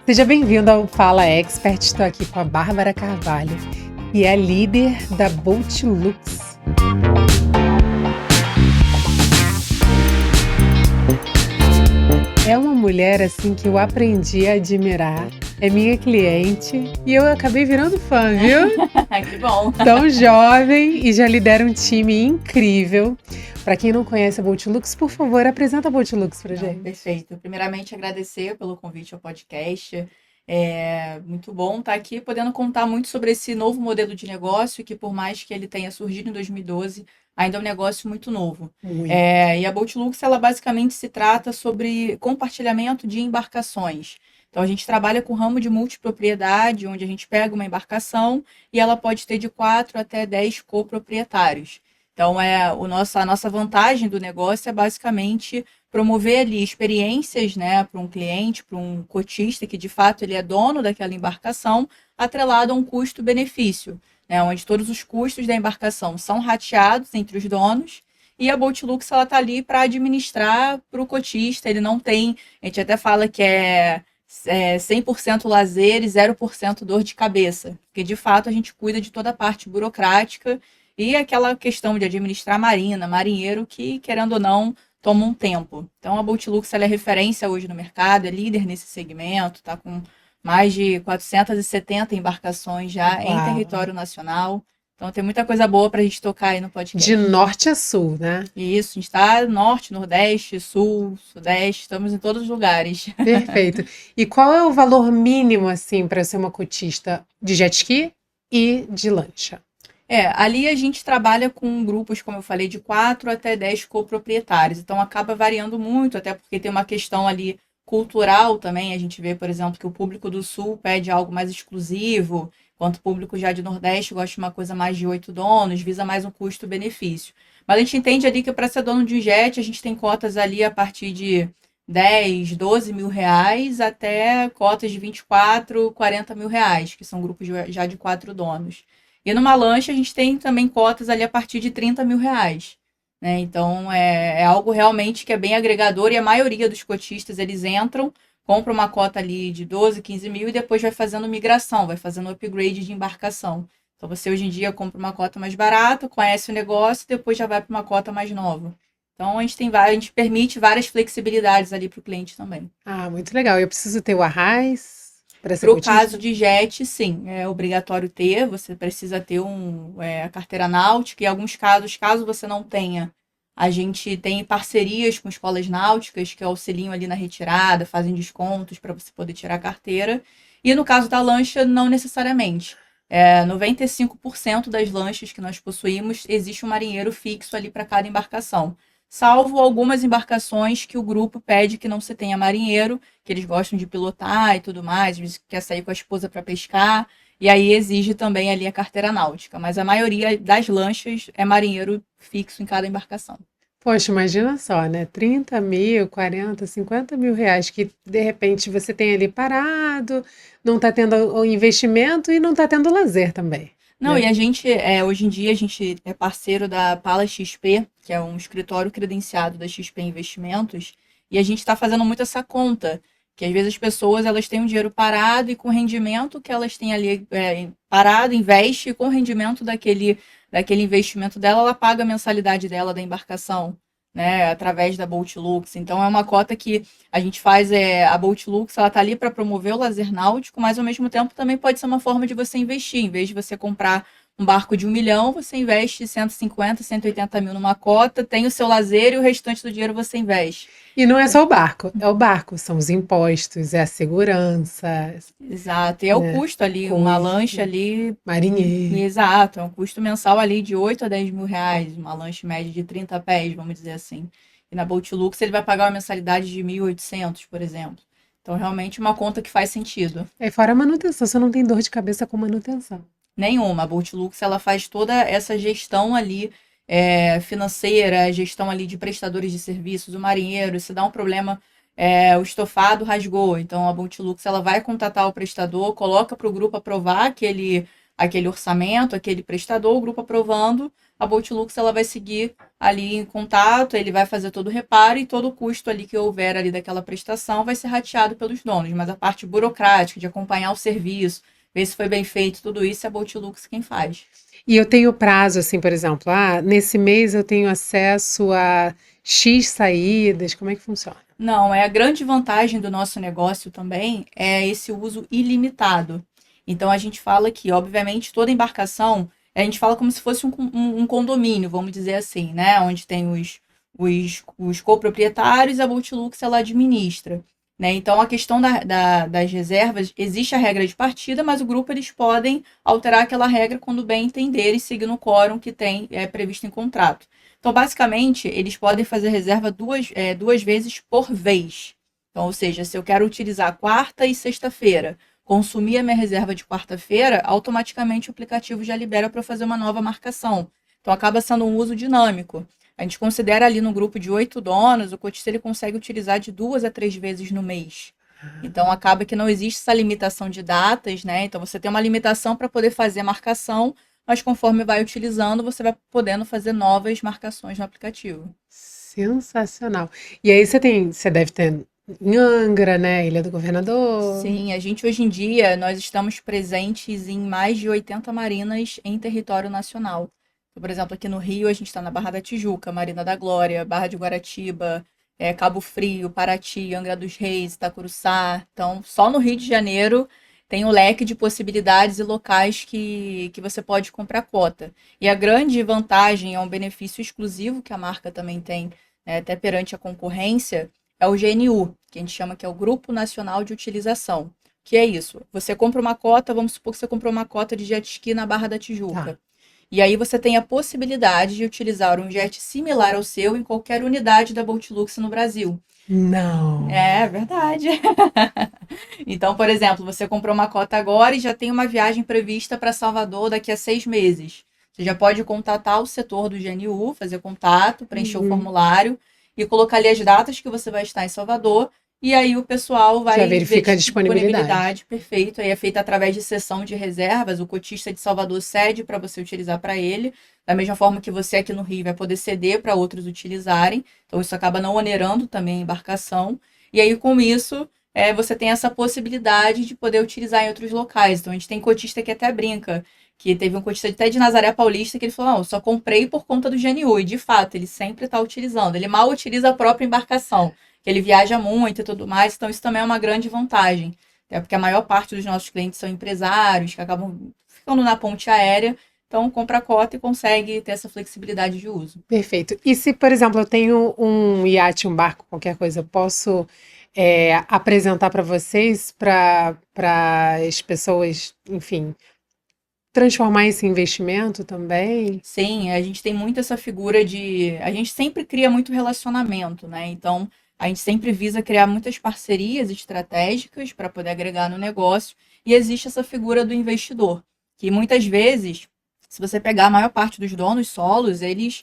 Seja bem-vindo ao Fala Expert. Estou aqui com a Bárbara Carvalho, que é a líder da Boatlux. É uma mulher assim que eu aprendi a admirar. É minha cliente e eu acabei virando fã, viu? Que bom! Tão jovem e já lidera um time incrível. Para quem não conhece a Boatlux, por favor, apresenta a Boatlux pra gente. Perfeito. Primeiramente, agradecer pelo convite ao podcast. É muito bom estar aqui podendo contar muito sobre esse novo modelo de negócio, que por mais que ele tenha surgido em 2012, ainda é um negócio muito novo. Muito. E a Boatlux, ela basicamente se trata sobre compartilhamento de embarcações. Então, a gente trabalha com o ramo de multipropriedade, onde a gente pega uma embarcação e ela pode ter de 4 até 10 coproprietários. Então, a nossa vantagem do negócio é basicamente promover ali experiências, né, para um cliente, para um cotista que de fato ele é dono daquela embarcação, atrelado a um custo-benefício, né, onde todos os custos da embarcação são rateados entre os donos e a Boatlux ela está ali para administrar para o cotista. Ele não tem, a gente até fala que é 100% lazer e 0% dor de cabeça, porque de fato a gente cuida de toda a parte burocrática e aquela questão de administrar marina, marinheiro, que, querendo ou não, toma um tempo. Então, a Boatlux ela é referência hoje no mercado, é líder nesse segmento, está com mais de 470 embarcações já em território nacional. Então, tem muita coisa boa para a gente tocar aí no podcast. De norte a sul, né? Isso, a gente está norte, nordeste, sul, sudeste, estamos em todos os lugares. Perfeito. E qual é o valor mínimo, assim, para ser uma cotista de jet ski e de lancha? Ali a gente trabalha com grupos, como eu falei, de 4 até 10 coproprietários. Então acaba variando muito, até porque tem uma questão ali cultural também. A gente vê, por exemplo, que o público do Sul pede algo mais exclusivo, enquanto o público já de Nordeste gosta de uma coisa mais de 8 donos, visa mais um custo-benefício. Mas a gente entende ali que para ser dono de jet, a gente tem cotas ali a partir de 10, 12 mil reais até cotas de 24, 40 mil reais, que são grupos já de 4 donos. E numa lancha a gente tem também cotas ali a partir de 30 mil reais. Né? Então é algo realmente que é bem agregador e a maioria dos cotistas eles entram, compram uma cota ali de 12, 15 mil e depois vai fazendo migração, vai fazendo upgrade de embarcação. Então você hoje em dia compra uma cota mais barata, conhece o negócio e depois já vai para uma cota mais nova. Então a gente permite várias flexibilidades ali para o cliente também. Ah, muito legal. Eu preciso ter o arraiz para ser Para o cotista? caso de jet, sim, é obrigatório ter, você precisa ter a carteira náutica. Em alguns casos, caso você não tenha, a gente tem parcerias com escolas náuticas que auxiliam ali na retirada, fazem descontos para você poder tirar a carteira. E no caso da lancha, não necessariamente. 95% das lanchas que nós possuímos, existe um marinheiro fixo ali para cada embarcação. Salvo algumas embarcações que o grupo pede que não se tenha marinheiro, que eles gostam de pilotar e tudo mais, às vezes quer sair com a esposa para pescar, e aí exige também ali a carteira náutica. Mas a maioria das lanchas é marinheiro fixo em cada embarcação. Poxa, imagina só, né? 30 mil, 40, 50 mil reais que de repente você tem ali parado, não está tendo o investimento e não está tendo lazer também. Não, né? E a gente, hoje em dia, a gente é parceiro da Pala XP, que é um escritório credenciado da XP Investimentos, e a gente está fazendo muito essa conta, que às vezes as pessoas elas têm um dinheiro parado e com o rendimento que elas têm ali parado, investe, e com o rendimento daquele investimento dela, ela paga a mensalidade dela da embarcação, né, através da Boatlux. Então é uma cota que a gente faz, a Boatlux, ela tá ali para promover o lazer náutico, mas ao mesmo tempo também pode ser uma forma de você investir. Em vez de você comprar um barco de 1 milhão, você investe 150, 180 mil numa cota, tem o seu lazer e o restante do dinheiro você investe. E não é só o barco, são os impostos, é a segurança, Exato, e é o custo ali, uma lancha ali. marinheiro. Exato, é um custo mensal ali de 8 a 10 mil reais, uma lancha média de 30 pés, vamos dizer assim. E na Boatlux ele vai pagar uma mensalidade de 1.800, por exemplo. Então, realmente, uma conta que faz sentido. É fora a manutenção, você não tem dor de cabeça com manutenção. Nenhuma. A Boatlux, ela faz toda essa gestão ali financeira, gestão ali de prestadores de serviços, o marinheiro, se dá um problema, o estofado rasgou. Então, a Boatlux, ela vai contatar o prestador, coloca para o grupo aprovar aquele aquele orçamento, aquele prestador, o grupo aprovando, a Boatlux ela vai seguir ali em contato, ele vai fazer todo o reparo e todo o custo ali que houver ali daquela prestação vai ser rateado pelos donos, mas a parte burocrática de acompanhar o serviço, ver se foi bem feito, tudo isso é a Boatlux quem faz. E eu tenho prazo, assim, por exemplo, nesse mês eu tenho acesso a X saídas, como é que funciona? Não, é a grande vantagem do nosso negócio também é esse uso ilimitado. Então a gente fala que, obviamente, toda embarcação, a gente fala como se fosse um condomínio, vamos dizer assim, né? Onde tem os coproprietários e a Boatlux ela administra. Né? Então a questão das reservas, existe a regra de partida, mas o grupo eles podem alterar aquela regra quando bem entenderem, seguindo o quórum que tem previsto em contrato. Então, basicamente, eles podem fazer reserva duas vezes por vez. Então, ou seja, se eu quero utilizar quarta e sexta-feira, consumir a minha reserva de quarta-feira, automaticamente o aplicativo já libera para eu fazer uma nova marcação. Então, acaba sendo um uso dinâmico. A gente considera ali no grupo de 8 donos, o cotista ele consegue utilizar de 2 a 3 vezes no mês. Então, acaba que não existe essa limitação de datas, né? Então, você tem uma limitação para poder fazer a marcação, mas conforme vai utilizando, você vai podendo fazer novas marcações no aplicativo. Sensacional. E aí você deve ter em Angra, né? Ilha do Governador. Sim, a gente hoje em dia, nós estamos presentes em mais de 80 marinas em território nacional. Então, por exemplo, aqui no Rio, a gente está na Barra da Tijuca, Marina da Glória, Barra de Guaratiba, Cabo Frio, Paraty, Angra dos Reis, Itacuruçá. Então, só no Rio de Janeiro tem um leque de possibilidades e locais que você pode comprar cota. E a grande vantagem é um benefício exclusivo que a marca também tem, né, até perante a concorrência, é o GNU, que a gente chama que é o Grupo Nacional de Utilização. Que é isso? Você compra uma cota, vamos supor que você comprou uma cota de jet ski na Barra da Tá. Tijuca. E aí você tem a possibilidade de utilizar um jet similar ao seu em qualquer unidade da Boatlux no Brasil. Não. É verdade. Então, por exemplo, você comprou uma cota agora e já tem uma viagem prevista para Salvador daqui a 6 meses. Você já pode contatar o setor do GNU, fazer contato, preencher o Uhum. formulário e colocar ali as datas que você vai estar em Salvador. E aí o pessoal Já vai ver verifica a disponibilidade. disponibilidade, perfeito. Aí é feita através de sessão de reservas. O cotista de Salvador cede para você utilizar para ele, da mesma forma que você aqui no Rio vai poder ceder para outros utilizarem. Então isso acaba não onerando também a embarcação. E aí com isso você tem essa possibilidade de poder utilizar em outros locais. Então a gente tem cotista que até brinca, que teve um cotista até de Nazaré Paulista que ele falou, não, eu só comprei por conta do GNU. E de fato, ele sempre está utilizando. Ele mal utiliza a própria embarcação, que ele viaja muito e tudo mais. Então isso também é uma grande vantagem. Até porque a maior parte dos nossos clientes são empresários que acabam ficando na ponte aérea. Então compra a cota e consegue ter essa flexibilidade de uso. Perfeito. E se, por exemplo, eu tenho um iate, um barco, qualquer coisa, eu posso apresentar para vocês, para as pessoas, enfim, transformar esse investimento também? Sim, a gente tem muito essa figura de. A gente sempre cria muito relacionamento, né? Então, a gente sempre visa criar muitas parcerias estratégicas para poder agregar no negócio. E existe essa figura do investidor, que muitas vezes, se você pegar a maior parte dos donos solos, eles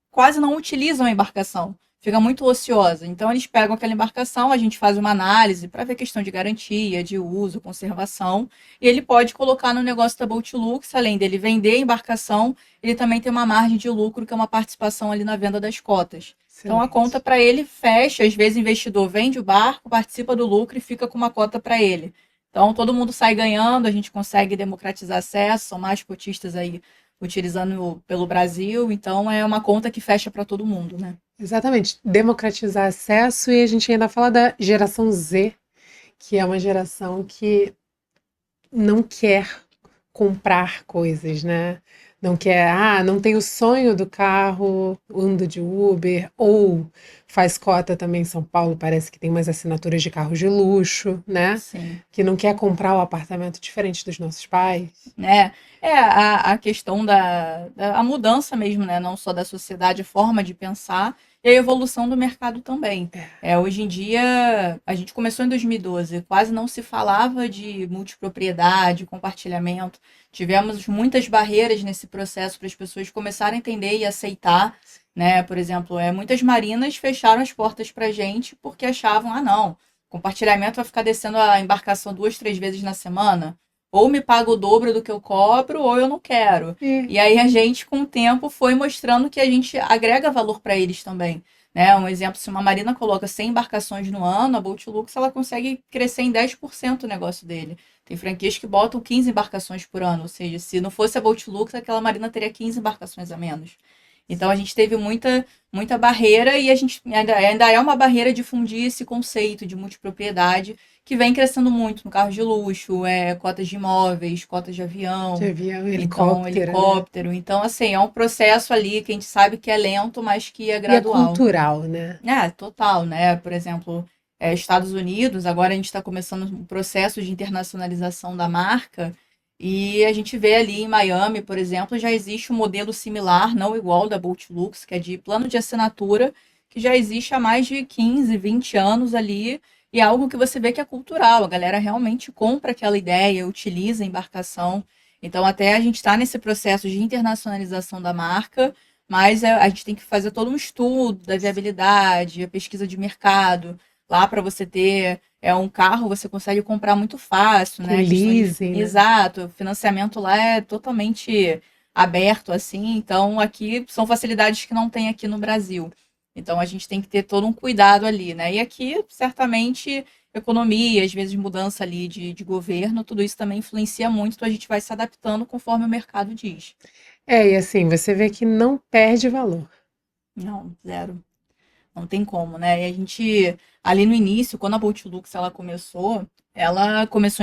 quase não utilizam a embarcação. Fica muito ociosa. Então, eles pegam aquela embarcação, a gente faz uma análise para ver questão de garantia, de uso, conservação. E ele pode colocar no negócio da Boatlux, além dele vender a embarcação, ele também tem uma margem de lucro, que é uma participação ali na venda das cotas. Então a conta Excelente. para ele fecha, às vezes o investidor vende o barco, participa do lucro e fica com uma cota para ele. Então todo mundo sai ganhando, a gente consegue democratizar acesso, são mais cotistas aí utilizando pelo Brasil, então é uma conta que fecha para todo mundo, né? Exatamente. Democratizar acesso e a gente ainda fala da geração Z, que é uma geração que não quer comprar coisas, né? Não quer, não tem o sonho do carro, ando de Uber, ou faz cota também em São Paulo, parece que tem umas assinaturas de carros de luxo, né? Sim. Que não quer comprar o apartamento diferente dos nossos pais. Né? A questão da a mudança mesmo, né? Não só da sociedade, a forma de pensar e a evolução do mercado também. Hoje em dia, a gente começou em 2012, quase não se falava de multipropriedade, compartilhamento. Tivemos muitas barreiras nesse processo para as pessoas começarem a entender e aceitar, né? Por exemplo, muitas marinas fecharam as portas para a gente porque achavam, não, compartilhamento vai ficar descendo a embarcação 2, 3 vezes na semana. ou me paga o dobro do que eu cobro, ou eu não quero. E aí a gente, com o tempo, foi mostrando que a gente agrega valor para eles também. Né? Um exemplo, se uma marina coloca 100 embarcações no ano, a Boat Lux ela consegue crescer em 10% o negócio dele. Tem franquias que botam 15 embarcações por ano, ou seja, se não fosse a Boat Lux, aquela marina teria 15 embarcações a menos. Então a gente teve muita barreira e a gente ainda é uma barreira difundir esse conceito de multipropriedade que vem crescendo muito no carro de luxo, cotas de imóveis, cotas de avião, então helicóptero, né? helicóptero. Então, assim, é um processo ali que a gente sabe que é lento, mas que é E é gradual. cultural, né? Total, né? Por exemplo, Estados Unidos, agora a gente está começando um processo de internacionalização da marca. E a gente vê ali em Miami, por exemplo, já existe um modelo similar, não igual da Boat Lux, que é de plano de assinatura, que já existe há mais de 15, 20 anos ali, e é algo que você vê que é cultural, a galera realmente compra aquela ideia, utiliza a embarcação. Então, até a gente está nesse processo de internacionalização da marca, mas a gente tem que fazer todo um estudo da viabilidade, a pesquisa de mercado, lá para você ter um carro você consegue comprar muito fácil, Com né? A questão de leasing, né? exato, o financiamento lá é totalmente aberto assim, então aqui são facilidades que não tem aqui no Brasil. Então a gente tem que ter todo um cuidado ali, né? E aqui, certamente, economia, às vezes mudança ali de governo, tudo isso também influencia muito, então a gente vai se adaptando conforme o mercado diz. E assim, você vê que não perde valor. Não, zero. Não tem como, né? E a gente, ali no início, quando a Boat Lux ela começou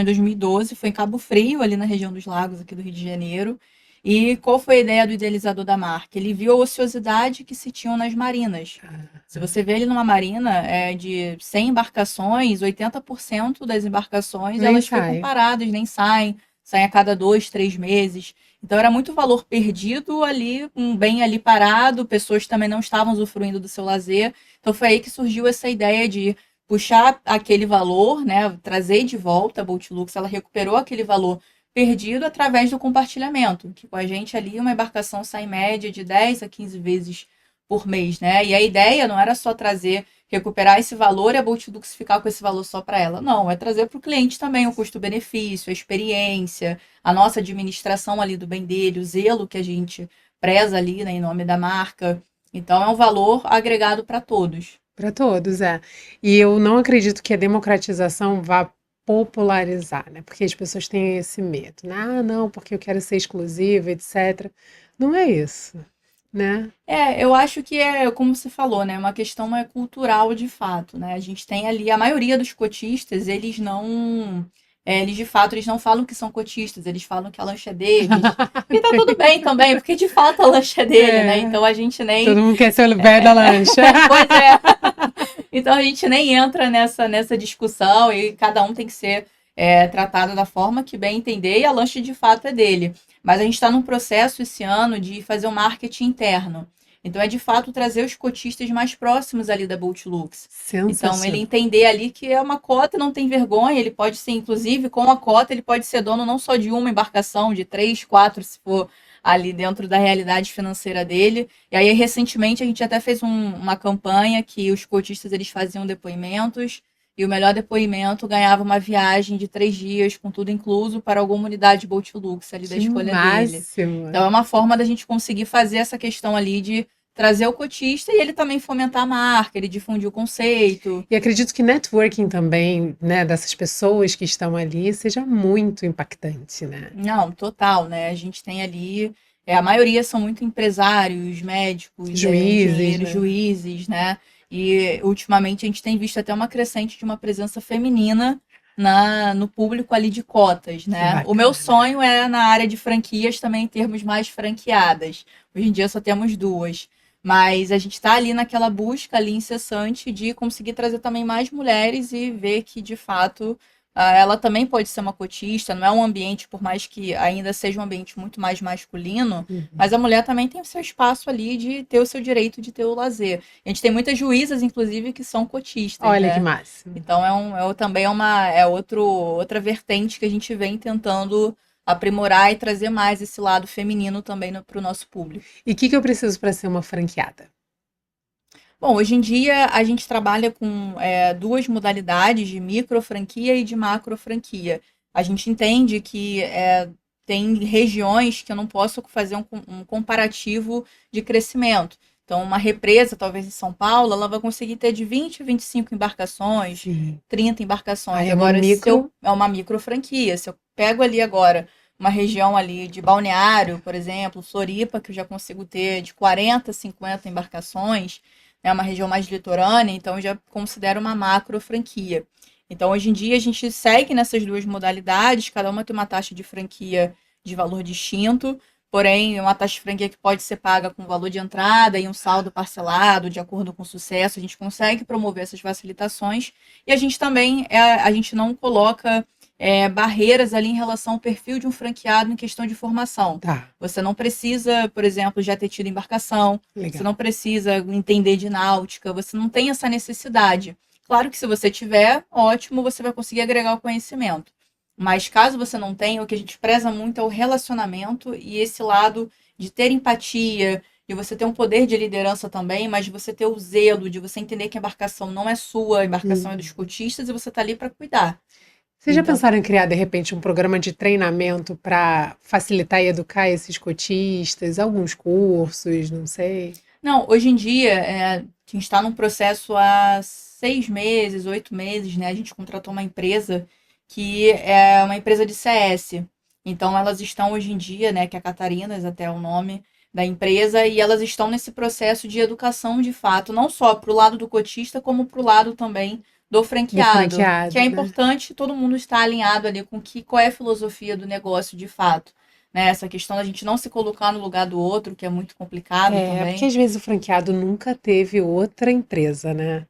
em 2012, foi em Cabo Frio, ali na região dos Lagos, aqui do Rio de Janeiro. E qual foi a ideia do idealizador da marca? Ele viu a ociosidade que se tinham nas marinas. Se você vê ali numa marina de 100 embarcações, 80% das embarcações Nem elas ficam sai. paradas, nem saem a cada 2, 3 meses. Então era muito valor perdido ali, um bem ali parado, pessoas também não estavam usufruindo do seu lazer. Então foi aí que surgiu essa ideia de puxar aquele valor, né, trazer de volta a Boat Lux, ela recuperou aquele valor perdido através do compartilhamento, que com a gente ali uma embarcação sai em média de 10 a 15 vezes por mês, né? E a ideia não era só trazer, recuperar esse valor e a Boat Lux ficar com esse valor só para ela. Não, é trazer para o cliente também o custo-benefício, a experiência, a nossa administração ali do bem dele, o zelo que a gente preza ali, né, em nome da marca. Então é um valor agregado para todos. Para todos, é. E eu não acredito que a democratização vá popularizar, né? Porque as pessoas têm esse medo, né? Ah, não, porque eu quero ser exclusiva, etc. Não é isso, né? Eu acho que como você falou, né? Uma questão cultural de fato, né? A gente tem ali, a maioria dos cotistas, eles não. Eles de fato eles não falam que são cotistas, eles falam que a lancha é deles. E tá tudo bem também, porque de fato a lancha é dele, né? É, Então a gente nem. todo mundo quer ser o velho da lancha. Pois é. Então a gente nem entra nessa discussão e cada um tem que ser tratado da forma que bem entender e a lancha de fato é dele. Mas a gente está num processo esse ano de fazer um marketing interno. Então é de fato trazer os cotistas mais próximos ali da Boat Lux. Então ele Sensacional. entender ali que é uma cota, não tem vergonha, ele pode ser, inclusive, com a cota, ele pode ser dono não só de uma embarcação, de 3, 4, se for ali dentro da realidade financeira dele. E aí, recentemente, a gente até fez uma campanha que os cotistas eles faziam depoimentos e o melhor depoimento ganhava uma viagem de 3 dias, com tudo incluso, para alguma unidade Boat Lux ali da Que escolha dele. máximo. Então, é uma forma da gente conseguir fazer essa questão ali de trazer o cotista e ele também fomentar a marca, ele difundir o conceito. E acredito que networking também, né, dessas pessoas que estão ali, seja muito impactante, né? Não, total, né? A gente tem ali, a maioria são muito empresários, médicos, Juízes, engenheiros, né? juízes, né? E ultimamente a gente tem visto até uma crescente de uma presença feminina no público ali de cotas, Que né? O meu bacana. sonho é na área de franquias também termos mais franqueadas. Hoje em dia só temos duas. Mas a gente está ali naquela busca ali incessante de conseguir trazer também mais mulheres e ver que, de fato, ela também pode ser uma cotista, não é um ambiente, por mais que ainda seja um ambiente muito mais masculino, Uhum. mas a mulher também tem o seu espaço ali de ter o seu direito de ter o lazer. A gente tem muitas juízas, inclusive, que são cotistas, Olha que né? máximo. Então também outra vertente que a gente vem tentando aprimorar e trazer mais esse lado feminino também para o nosso público. E o que eu preciso para ser uma franqueada? Bom, hoje em dia a gente trabalha com duas modalidades de micro franquia e de macro franquia. a gente entende que tem regiões que eu não posso fazer um comparativo de crescimento. Então, uma represa, talvez em São Paulo, ela vai conseguir ter de 20 a 25 embarcações, Sim. 30 embarcações. Aí é uma Agora, se eu, micro. é uma micro franquia. Se eu pego ali agora uma região ali de Balneário, por exemplo, Floripa, que eu já consigo ter de 40 a 50 embarcações, é uma região mais litorânea, então eu já considero uma macro franquia. Então, hoje em dia, a gente segue nessas duas modalidades, cada uma tem uma taxa de franquia de valor distinto, porém, é uma taxa de franquia que pode ser paga com valor de entrada e um saldo parcelado, de acordo com o sucesso. A gente consegue promover essas facilitações e a gente também, a gente não coloca barreiras ali em relação ao perfil de um franqueado em questão de formação. Tá, Você não precisa, por exemplo, já ter tido embarcação, você legal. não precisa entender de náutica, você não tem essa necessidade. Claro que se você tiver, ótimo, você vai conseguir agregar o conhecimento. Mas caso você não tenha, o que a gente preza muito é o relacionamento e esse lado de ter empatia, de você ter um poder de liderança também, mas de você ter o zelo, de você entender que a embarcação não é sua, a embarcação é dos Hum. cotistas e você está ali para cuidar. Vocês já Então, pensaram em criar, de repente, um programa de treinamento para facilitar e educar esses cotistas? Alguns cursos, não sei. não, hoje em dia, a gente está num processo há 6 meses, 8 meses, né? A gente contratou uma empresa que é uma empresa de CS. Então, elas estão hoje em dia, né? Que é a Catarinas, até é o nome da empresa, e elas estão nesse processo de educação de fato, não só para o lado do cotista, como para o lado também do Do franqueado, que é franqueado, né? importante todo mundo estar alinhado ali com qual é a filosofia do negócio de fato. Né? Essa questão da gente não se colocar no lugar do outro, que é muito complicado É, porque também. às vezes o franqueado nunca teve outra empresa, né?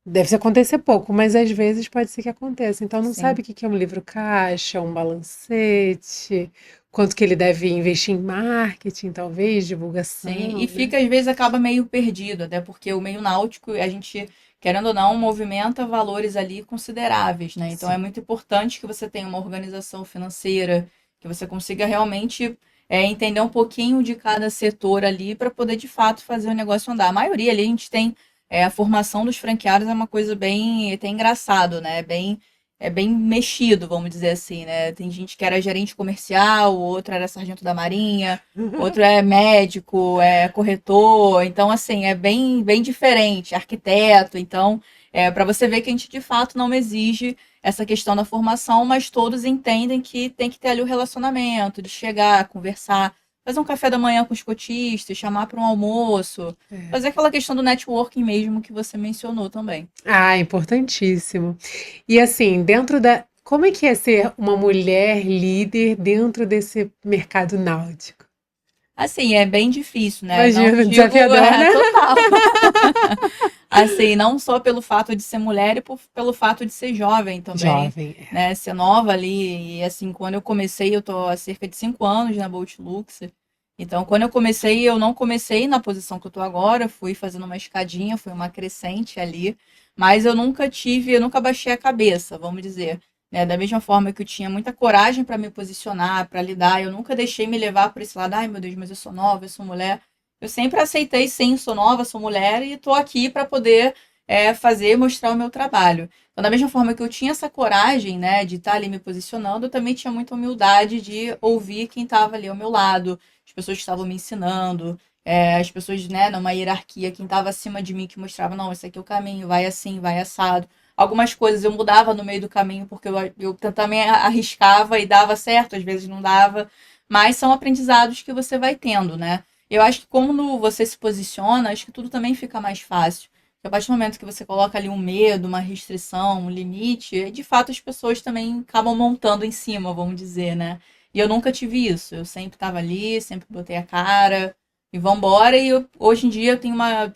Deve acontecer pouco, mas às vezes pode ser que aconteça. Então não Sim, sabe o que que é um livro caixa, um balancete, quanto que ele deve investir em marketing, talvez, sim. E divulgação, né? fica, às vezes, acaba meio perdido, até porque o meio náutico, a gente, querendo ou não, movimenta valores ali consideráveis, né? Então é Sim. muito importante que você tenha uma organização financeira, que você consiga realmente entender um pouquinho de cada setor ali para poder, de fato, fazer o negócio andar. A maioria ali a gente tem. A formação dos franqueados é uma coisa bem, até engraçado, né? Bem mexido, vamos dizer assim, né? Tem gente que era gerente comercial, outro era sargento da Marinha, outro é médico, é corretor, então assim, é bem diferente, arquiteto, então, para você ver que a gente de fato não exige essa questão da formação, mas todos entendem que tem que ter ali o relacionamento, de chegar, conversar, fazer um café da manhã com os cotistas, chamar para um almoço, É. fazer aquela questão do networking mesmo que você mencionou também. Ah, importantíssimo. E assim, dentro da. Como é que é ser uma mulher líder dentro desse mercado náutico? Assim, é bem difícil, né? Não Imagina, digo desafiador, né? total. Assim, não só pelo fato de ser mulher e pelo fato de ser jovem também, Jovem, é. né? Ser nova ali. E assim, quando eu comecei, eu tô há cerca de 5 anos na Bolt Luxer. Então, quando eu comecei, eu não comecei na posição que eu tô agora, fui fazendo uma escadinha, foi uma crescente ali, mas eu nunca baixei a cabeça, vamos dizer. Né? Da mesma forma que eu tinha muita coragem para me posicionar, para lidar, eu nunca deixei me levar por esse lado, ai meu Deus, mas eu sou nova, eu sou mulher. Eu sempre aceitei, sim, sou nova, sou mulher e estou aqui para poder fazer, mostrar o meu trabalho. Então, da mesma forma que eu tinha essa coragem, né, de estar ali me posicionando, eu também tinha muita humildade de ouvir quem estava ali ao meu lado, as pessoas que estavam me ensinando, as pessoas, né, numa hierarquia, quem estava acima de mim que mostrava, não, esse aqui é o caminho, vai assim, vai assado. Algumas coisas eu mudava no meio do caminho porque eu também arriscava e dava certo, às vezes não dava, mas são aprendizados que você vai tendo, né? Eu acho que quando você se posiciona, acho que tudo também fica mais fácil. Porque a partir do momento que você coloca ali um medo, uma restrição, um limite, de fato as pessoas também acabam montando em cima, vamos dizer, né? E eu nunca tive isso. Eu sempre estava ali, sempre botei a cara e vambora. E hoje em dia eu tenho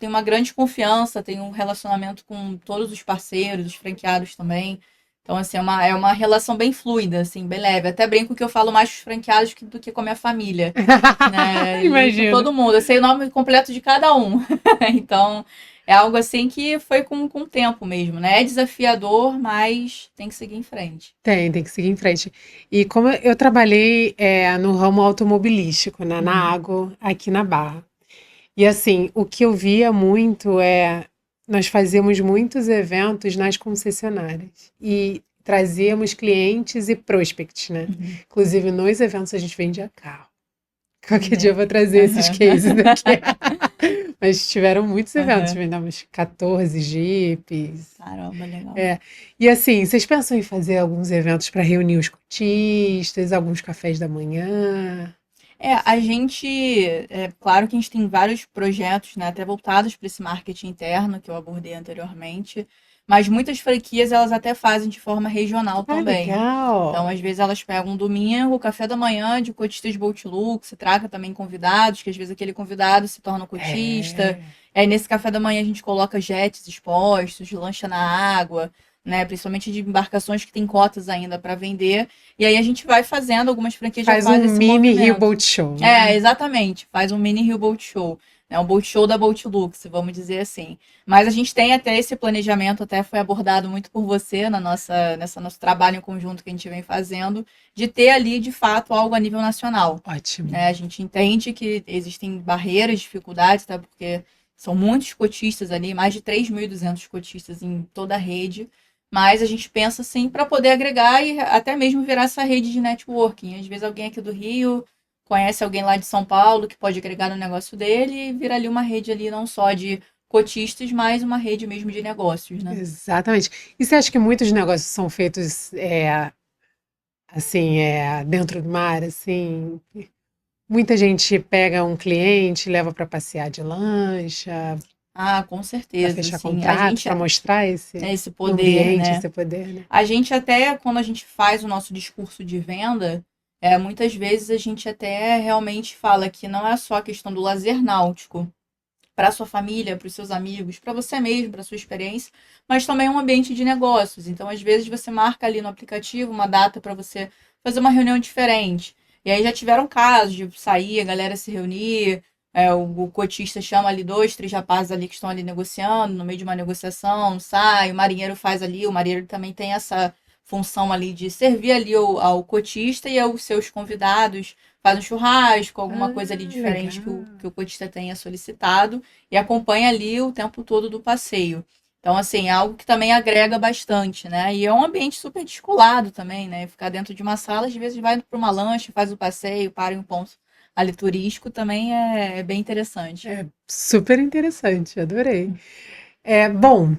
uma grande confiança, tenho um relacionamento com todos os parceiros, os franqueados também. Então, assim, é uma relação bem fluida, assim, bem leve. Até brinco que eu falo mais com os franqueados do que com a minha família, né? E com Imagino. todo mundo. Eu sei o nome completo de cada um. Então, é algo assim que foi com o tempo mesmo, né? É desafiador, mas tem que seguir em frente. Tem que seguir em frente. E como eu trabalhei no ramo automobilístico, né, na Uhum. Água, aqui na Barra. E assim, o que eu via muito nós fazíamos muitos eventos nas concessionárias. E trazíamos clientes e prospects, né? Uhum. Inclusive, nos eventos a gente vendia carro. Qualquer dia eu vou trazer esses cases aqui. Mas tiveram muitos eventos, Aham. vendemos 14 jipes. Caramba, legal. É. E assim, vocês pensam em fazer alguns eventos para reunir os cotistas, alguns cafés da manhã? A gente, claro que a gente tem vários projetos, né, até voltados para esse marketing interno que eu abordei anteriormente, mas muitas franquias elas até fazem de forma regional Ah, também. Então, legal! às vezes elas pegam um domingo, o café da manhã de cotistas Bolt Lux, traga também convidados, que às vezes aquele convidado se torna um cotista. É. Aí nesse café da manhã a gente coloca jets expostos, lancha na água, né, principalmente de embarcações que têm cotas ainda para vender. E aí a gente vai fazendo, algumas franquias já Faz um fazem esse mini Rio movimento. Boat Show, né? Exatamente. Faz um mini Rio Boat Show. Né? Um boat show da Boat Lux, vamos dizer assim. Mas a gente tem até esse planejamento, até foi abordado muito por você nessa nosso trabalho em conjunto que a gente vem fazendo, de ter ali, de fato, algo a nível nacional. Ótimo. Né? A gente entende que existem barreiras, dificuldades, tá? Porque são muitos cotistas ali, mais de 3.200 cotistas em toda a rede. Mas a gente pensa assim para poder agregar e até mesmo virar essa rede de networking. Às vezes alguém aqui do Rio conhece alguém lá de São Paulo que pode agregar no negócio dele e vira ali uma rede ali não só de cotistas, mas uma rede mesmo de negócios, né? Exatamente. E você acha que muitos negócios são feitos assim, dentro do mar, assim? Muita gente pega um cliente, leva para passear de lancha, Ah, com para certeza, fechar assim, a contrato, gente para mostrar é esse esse poder, ambiente, né? esse poder, né? A gente até, quando a gente faz o nosso discurso de venda, muitas vezes a gente até realmente fala que não é só a questão do lazer náutico, para sua família, para os seus amigos, para você mesmo, para sua experiência, mas também é um ambiente de negócios. Então, às vezes, você marca ali no aplicativo uma data para você fazer uma reunião diferente. E aí já tiveram casos de sair, a galera se reunir, o cotista chama ali dois, três rapazes ali que estão ali negociando, no meio de uma negociação, sai, o marinheiro faz ali, o marinheiro também tem essa função ali de servir ali ao cotista e aos seus convidados, faz um churrasco, alguma coisa ali Ah, diferente legal. que o cotista tenha solicitado e acompanha ali o tempo todo do passeio. Então, assim, é algo que também agrega bastante, né? E é um ambiente super descolado também, né? Ficar dentro de uma sala, às vezes vai para uma lancha, faz o passeio, para em um ponto ali turístico, também é bem interessante. É super interessante, adorei. Bom,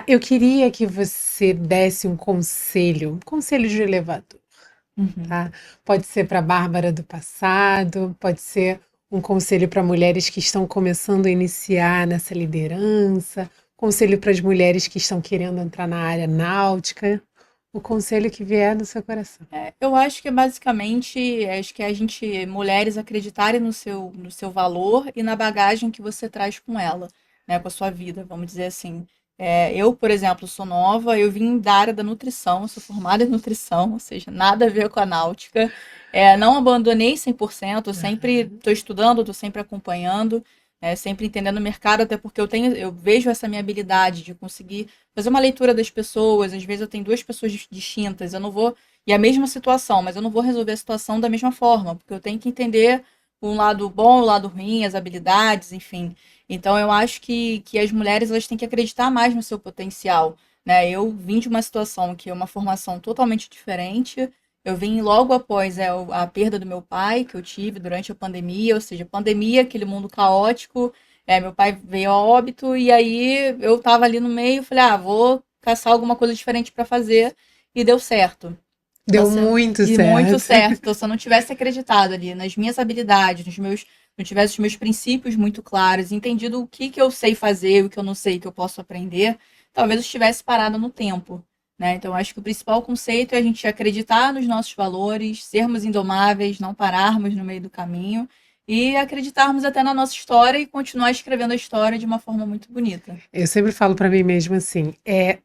eu queria que você desse um conselho de elevador, Uhum. tá? Pode ser para a Bárbara do passado, pode ser um conselho para mulheres que estão começando a iniciar nessa liderança, conselho para as mulheres que estão querendo entrar na área náutica, o conselho que vier no seu coração. Eu acho que basicamente, acho que a gente, mulheres, acreditarem no seu valor e na bagagem que você traz com ela, né, com a sua vida, vamos dizer assim. Eu, por exemplo, sou nova, eu vim da área da nutrição, eu sou formada em nutrição, ou seja, nada a ver com a náutica. Não abandonei 100%, eu sempre estou estudando, estou sempre acompanhando, sempre entendendo o mercado, até porque eu vejo essa minha habilidade de conseguir fazer uma leitura das pessoas. Às vezes eu tenho duas pessoas distintas, eu não vou. E a mesma situação, mas eu não vou resolver a situação da mesma forma, porque eu tenho que entender um lado bom, o lado ruim, as habilidades, enfim. Então eu acho que as mulheres elas têm que acreditar mais no seu potencial, né? Eu vim de uma situação que é uma formação totalmente diferente. Eu vim logo após a perda do meu pai, que eu tive durante a pandemia, ou seja, pandemia, aquele mundo caótico. Meu pai veio a óbito e aí eu tava ali no meio, falei, vou caçar alguma coisa diferente para fazer e deu certo. Então, Deu muito e muito certo. certo. Então, se eu não tivesse acreditado ali nas minhas habilidades, não tivesse os meus princípios muito claros, entendido o que eu sei fazer, o que eu não sei, que eu posso aprender, talvez eu estivesse parado no tempo. Né? Então, acho que o principal conceito é a gente acreditar nos nossos valores, sermos indomáveis, não pararmos no meio do caminho e acreditarmos até na nossa história e continuar escrevendo a história de uma forma muito bonita. Eu sempre falo para mim mesma assim,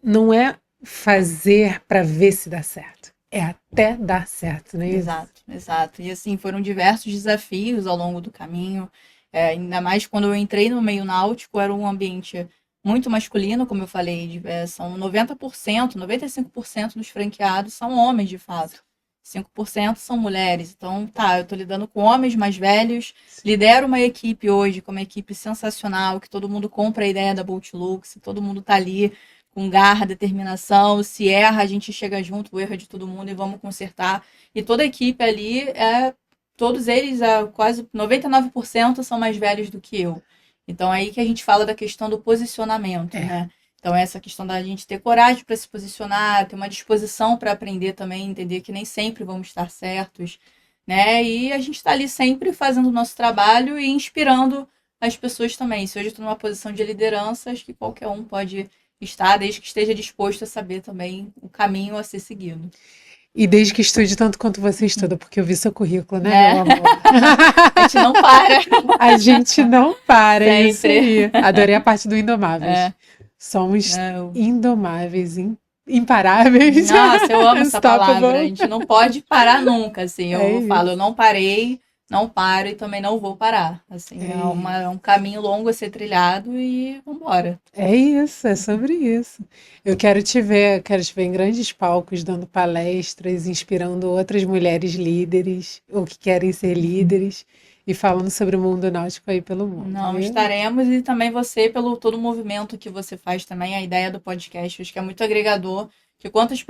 não é fazer para ver se dá certo, é até dar certo, não é isso? Exato, exato. E assim, foram diversos desafios ao longo do caminho. Ainda mais quando eu entrei no meio náutico, era um ambiente muito masculino, como eu falei, são 90%, 95% dos franqueados são homens, de fato. 5% são mulheres. Então, tá, eu tô lidando com homens mais velhos, lidero uma equipe hoje, com uma equipe sensacional, que todo mundo compra a ideia da Boat Lux, todo mundo tá ali com garra, determinação. Se erra, a gente chega junto, o erro é de todo mundo e vamos consertar. E toda a equipe ali, todos eles, quase 99% são mais velhos do que eu. Então, aí que a gente fala da questão do posicionamento, né? Então, essa questão da gente ter coragem para se posicionar, ter uma disposição para aprender também, entender que nem sempre vamos estar certos, né? E a gente está ali sempre fazendo o nosso trabalho e inspirando as pessoas também. Se hoje eu estou numa posição de liderança, acho que qualquer um pode estar, desde que esteja disposto a saber também o caminho a ser seguido. E desde que estude tanto quanto você estuda, porque eu vi seu currículo, né, meu amor? A gente não para. A gente não para, é isso Sempre. aí. Adorei a parte do indomáveis. Somos indomáveis, imparáveis. Nossa, eu amo essa palavra. Unstoppable. A gente não pode parar nunca, assim. Eu isso. falo, eu não parei, não paro e também não vou parar. Assim, é um caminho longo a ser trilhado e vambora. É isso, é sobre isso. Eu quero te ver em grandes palcos, dando palestras, inspirando outras mulheres líderes, ou que querem ser líderes, e falando sobre o mundo náutico aí pelo mundo. Não, viu? estaremos, e também você, pelo todo o movimento que você faz também, a ideia do podcast, acho que é muito agregador, que quantos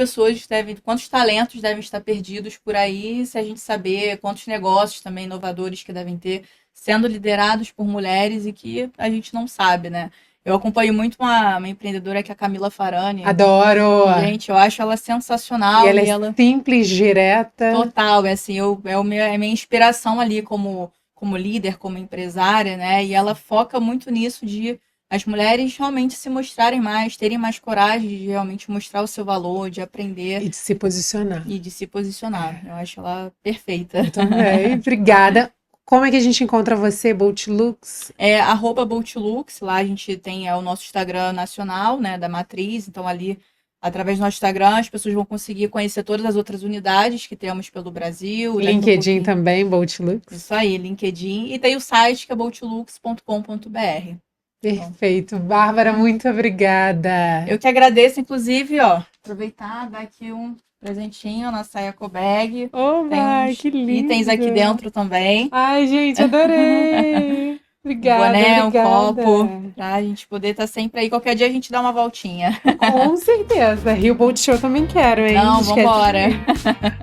talentos devem estar perdidos por aí, se a gente saber quantos negócios também inovadores que devem ter, sendo liderados por mulheres e que a gente não sabe, né? Eu acompanho muito uma empreendedora que é a Camila Farani. Adoro! Gente, eu acho ela sensacional. E ela é simples, direta. Total, assim, é a minha inspiração ali como líder, como empresária, né? E ela foca muito nisso de as mulheres realmente se mostrarem mais, terem mais coragem de realmente mostrar o seu valor, de aprender E de se posicionar. e de se posicionar. Eu acho ela perfeita. Eu também. Obrigada. Como é que a gente encontra você, Bolt Lux? É @boltlux, lá a gente tem o nosso Instagram nacional, né, da matriz, então ali, através do nosso Instagram, as pessoas vão conseguir conhecer todas as outras unidades que temos pelo Brasil. LinkedIn também, Bolt Lux. Isso aí, LinkedIn. E tem o site que é boltlux.com.br. Perfeito. Bárbara, muito obrigada. Eu que agradeço, inclusive, aproveitar, dar aqui um presentinho, nossa Eco Bag. Oh, Tem que lindo. itens aqui dentro também. Ai, gente, adorei. Obrigada, Boné, obrigada. um copo, pra gente poder estar sempre aí. Qualquer dia a gente dá uma voltinha. Com certeza. Rio Bolt Show também quero, hein? Não, vambora.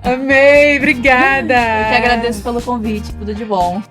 Amei, obrigada. Eu que agradeço pelo convite, tudo de bom.